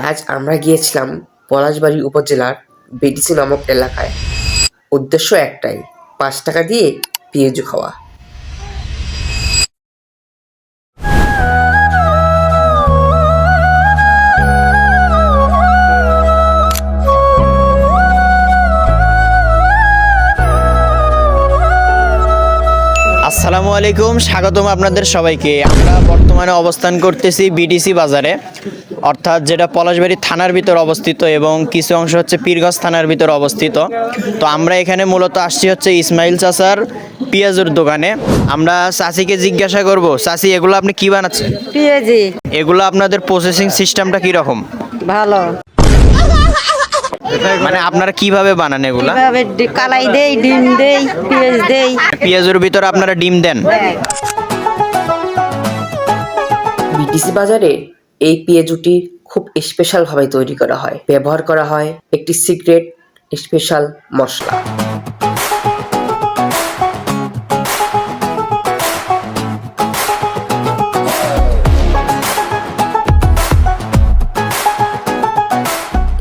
আজ আমরা গিয়েছিলাম পলাশবাড়ী উপজেলার বিটিসি নামক এলাকায়। উদ্দেশ্য একটাই, ৫ টাকা দিয়ে পেঁয়াজু খাওয়া। আসসালামু আলাইকুম, স্বাগতম আপনাদের সবাইকে। আমরা বর্তমানে অবস্থান করতেছি বিটিসি বাজারে, অর্থাৎ যেটা পলাশবাড়ি থানার ভিতর অবস্থিত এবং কিছু অংশ হচ্ছে পীরগঞ্জ থানার ভিতর অবস্থিত। তো আমরা এখানে মূলত আসছি হচ্ছে ইসমাইল চাচার পেঁয়াজুর দোকানে। আমরা চাচিকে জিজ্ঞাসা করব, চাচি এগুলো আপনি কি বানাচ্ছেন? পেঁয়াজি এগুলো আপনাদের প্রসেসিং সিস্টেমটা কীরকম? ভালো। মানে আপনারা কিভাবে বানান এগুলা? কিভাবে কালাই দেই, ডিম দেই, পেঁয়াজ দেই। পেঁয়াজুর ভিতরে আপনারা ডিম দেন? বিটিসি বাজারে এই পেঁয়াজুটি খুব স্পেশালভাবে তৈরি করা হয়। ব্যবহার করা হয় একটি সিক্রেট স্পেশাল মশলা।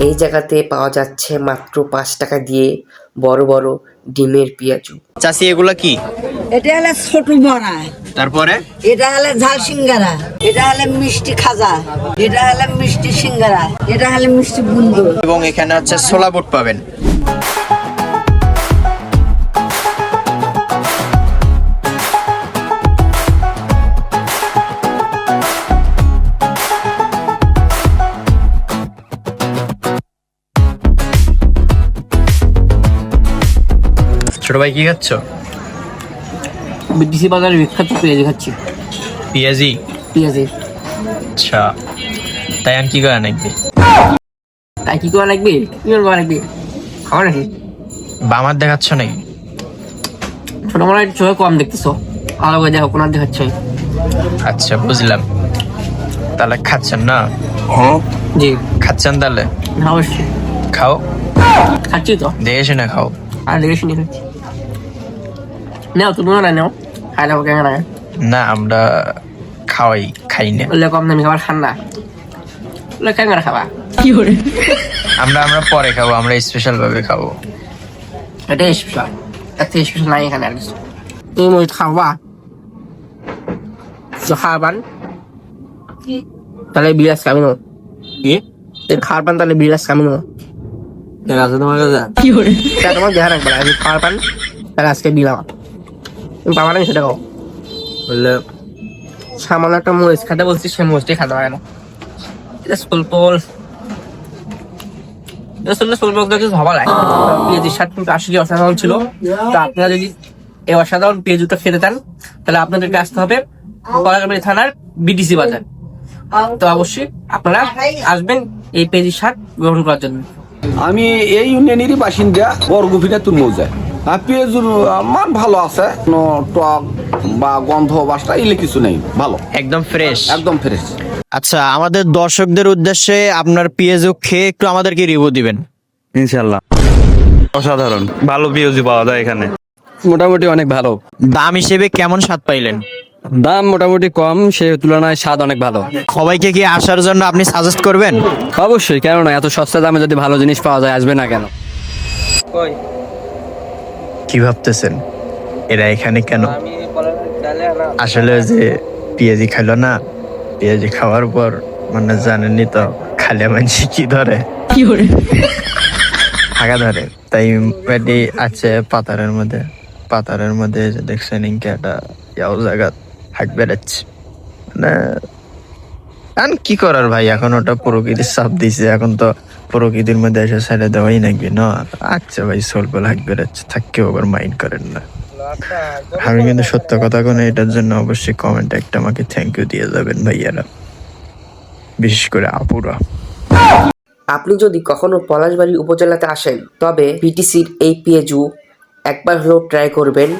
এই জায়গাতে পাওয়া যাচ্ছে মাত্র ৫ টাকা দিয়ে বড় বড় ডিমের পেঁয়াজু। চাচি এগুলা কি? এটা হলো ছোট বড়া, তারপরে এটা হলো ঝাল সিঙ্গারা, এটা হলো মিষ্টি খাজা, এটা হলো মিষ্টি সিঙ্গারা, এটা হলো মিষ্টি বুন্দি। এবং এখানে হচ্ছে ছোলা বুট পাবেন। ছোট ভাই কি খাচ্ছ? বিটিসি বাজারে বিখ্যাত পেঁয়াজি খাচ্ছি। পেঁয়াজি? পেঁয়াজি আচ্ছা, তাই আর কি করা নাকি? তাই কি করা লাগবে? কি করা লাগবে? খাওয়া নাকি? বামার দেখাচ্ছ নাকি? ছোট মোটা একটু চোখে কম দেখতেছো, আলো করে দেখো কোনার দেখাচ্ছে। আচ্ছা, বুঝলাম। তাহলে খাচ্ছেন না? জি খাচ্ছেন তাহলে? অবশ্যই খাও, খাচ্ছি তো। দেখে শুনে খাও। আর দেখে শুনে খাচ্ছি। নেও তুমি না নেও, খাই দেবো কেমন লাগে? না, আমরা খাই না। বললে কম দামি খাবার খান না, বললে কেমন খাবা? আমরা পরে খাবো, আমরা স্পেশাল ভাবে খাবো। এটাই স্পেশাল, এর থেকে স্পেশাল নাই এখানে আর কিছু। তুমি মহিত খাওয়া খাবার তাহলে বিরাজ কামি নো কি খাওয়ার পান, তাহলে বিরাজ কামি নো আছে তোমার কাছে কি করে তোমার দেখা রাখবে। আমি খাওয়ার পান তাহলে আজকে দিলাম, তুমি পাবা না সেটা খাও। বললে সামান্য একটা মরিচ খাতে বলছি, সে মরিচটাই খাতে পারে না। এটা স্বল্প ভাবা লাগে। পেঁয়াজির স্বাদ কিন্তু আসলে অসাধারণ ছিল। তো আপনারা যদি এই অসাধারণ পেঁয়াজুটা খেতে চান তাহলে আপনাদেরকে আসতে হবে পলাশবাড়ী থানার বিটিসি বাজার। তো অবশ্যই আপনারা আসবেন এই পেঁয়াজির স্বাদ গ্রহণ করার জন্য। আমি এই ইউনিয়নেরই বাসিন্দা, বরগুফিনা তুলমৌজায়। পেঁয়াজুর মান ভালো আছে, কোনো টক বা গন্ধ বাসটা এলে কিছু নেই, ভালো, একদম ফ্রেশ, একদম ফ্রেশ। আচ্ছা, আমাদের দর্শকদের উদ্দেশ্যে আপনার পেঁয়াজু খেয়ে একটু আমাদেরকে রিভিউ দিবেন। ইনশাল্লাহ অসাধারণ ভালো পেঁয়াজি পাওয়া যায় এখানে। মোটামুটি অনেক ভালো। দাম হিসেবে কেমন স্বাদ পাইলেন? দাম মোটামুটি কম, সে তুলনায় স্বাদ অনেক ভালো। সবাইকে কি আসার জন্য আপনি সাজেস্ট করবেন? অবশ্যই, কেন না, এত সস্তা দামে যদি ভালো জিনিস পাওয়া যায় আসবে না কেন? কি ভাবতেছেন এরা এখানে কেন? আসলে যে পেঁয়াজি খাইলো না, পেঁয়াজি খাওয়ার পর মানে জানেনই তো খালে মানুষ কি ধরে, হাগা ধরে। তাই পেটি আছে পাতারের মধ্যে যে দেখছেন ইনকে একটা ইয়াও জায়গা হাট বেড়াচ্ছে। মানে আর কি করার ভাই, এখন ওটা প্রকৃতির চাপ দিছে, এখন তো প্রকৃতির মধ্যে এসে ছেড়ে দেওয়াই নাকি না। আচ্ছা ভাই, স্বল্প হাট বেড়াচ্ছে, থাককেও আবার মাইন্ড করেন না। আমি কিন্তু সত্য কথা কোনো, এটার জন্য অবশ্যই কমেন্টে একটা আমাকে থ্যাংক ইউ দিয়ে যাবেন ভাইয়ারা, বিশেষ করে আপুরা। আপনি যদি কখনো পলাশবাড়ী উপজেলাতে আসেন তবে বিটিসির এই পেঁয়াজু একবার হলেও ট্রাই করবেন।